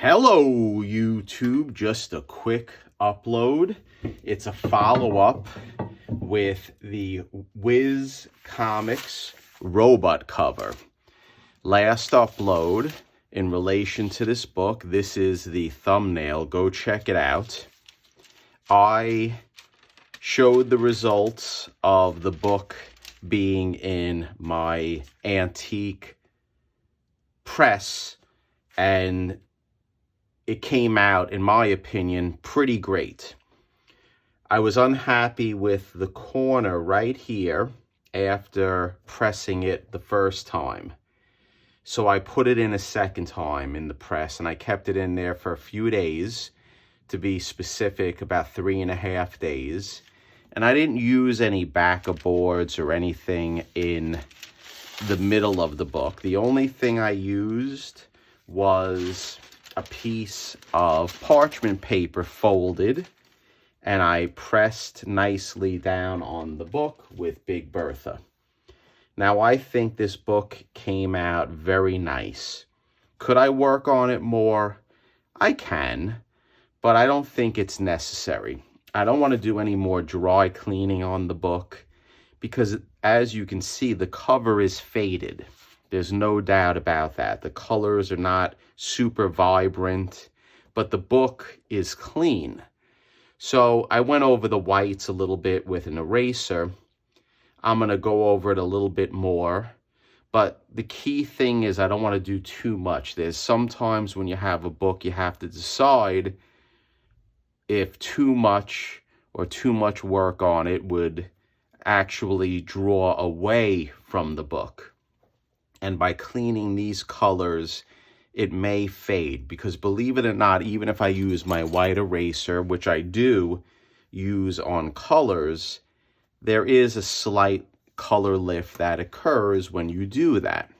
Hello, YouTube. Just a quick upload. It's a follow-up with the Wiz Comics robot cover. Last upload in relation to this book, this is the thumbnail. Go check it out. I showed the results of the book being in my antique press, and it came out, in my opinion, pretty great. I was unhappy with the corner right here after pressing it the first time. So I put it in a second time in the press, and I kept it in there for a few days, to be specific, about 3.5 days. And I didn't use any backer boards or anything in the middle of the book. The only thing I used was a piece of parchment paper folded, and I pressed nicely down on the book with Big Bertha. Now, I think this book came out very nice. Could I work on it more? I can, but I don't think it's necessary. I don't want to do any more dry cleaning on the book because, as you can see, the cover is faded. There's no doubt about that. The colors are not super vibrant, but the book is clean. So I went over the whites a little bit with an eraser. I'm going to go over it a little bit more. But the key thing is I don't want to do too much. There's sometimes when you have a book, you have to decide if too much work on it would actually draw away from the book. And by cleaning these colors, it may fade, because believe it or not, even if I use my white eraser, which I do use on colors, there is a slight color lift that occurs when you do that,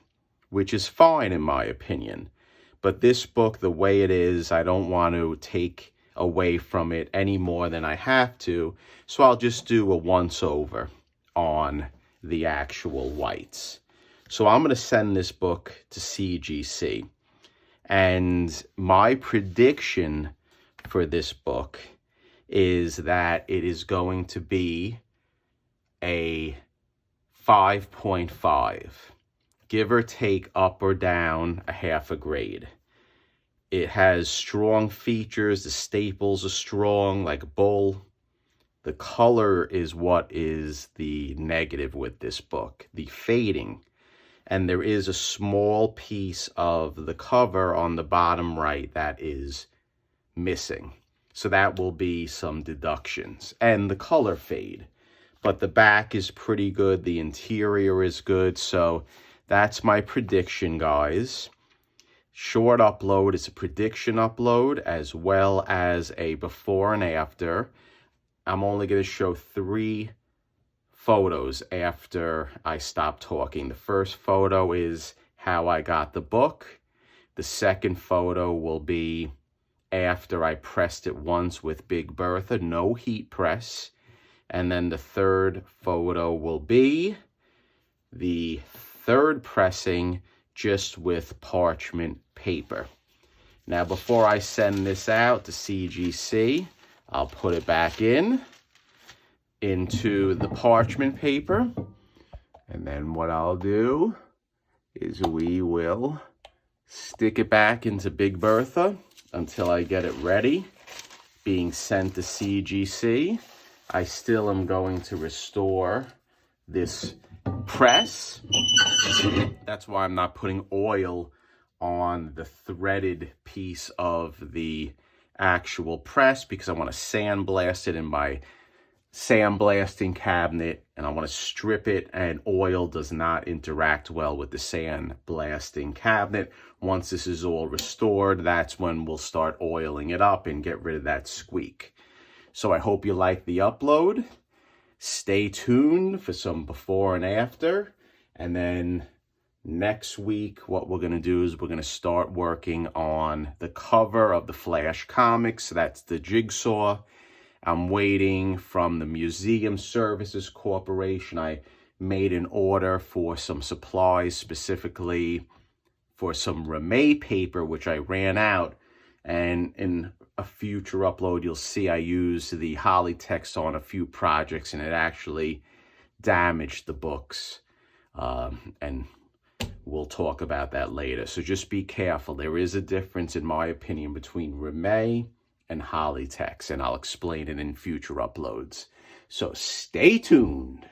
which is fine in my opinion. But this book, the way it is, I don't want to take away from it any more than I have to, so I'll just do a once over on the actual whites. So I'm going to send this book to CGC. And my prediction for this book is that it is going to be a 5.5, give or take up or down a half a grade. It has strong features. The staples are strong, like bull. The color is what is the negative with this book, the fading. And there is a small piece of the cover on the bottom right that is missing. So that will be some deductions. And the color fade. But the back is pretty good. The interior is good. So that's my prediction, guys. Short upload is a prediction upload as well as a before and after. I'm only going to show 3 photos after I stop talking. The first photo is how I got the book. The second photo will be after I pressed it once with Big Bertha, no heat press. And then the third photo will be the third pressing just with parchment paper. Now, before I send this out to CGC, I'll put it back into the parchment paper, and then what I'll do is we will stick it back into Big Bertha until I get it ready, being sent to CGC. I still am going to restore this press. That's why I'm not putting oil on the threaded piece of the actual press, because I want to sandblast it in my sandblasting cabinet, and I want to strip it, and oil does not interact well with the sandblasting cabinet. Once this is all restored, that's when we'll start oiling it up and get rid of that squeak. So I hope you like the upload. Stay tuned for some before and after, and then next week what we're going to do is we're going to start working on the cover of the Flash comics. That's the jigsaw. I'm waiting from the Museum Services Corporation. I made an order for some supplies, specifically for some Ramée paper, which I ran out. And in a future upload, you'll see I use the Holly text on a few projects, and it actually damaged the books. And we'll talk about that later. So just be careful. There is a difference, in my opinion, between Rimet and Holly text, and I'll explain it in future uploads. So stay tuned.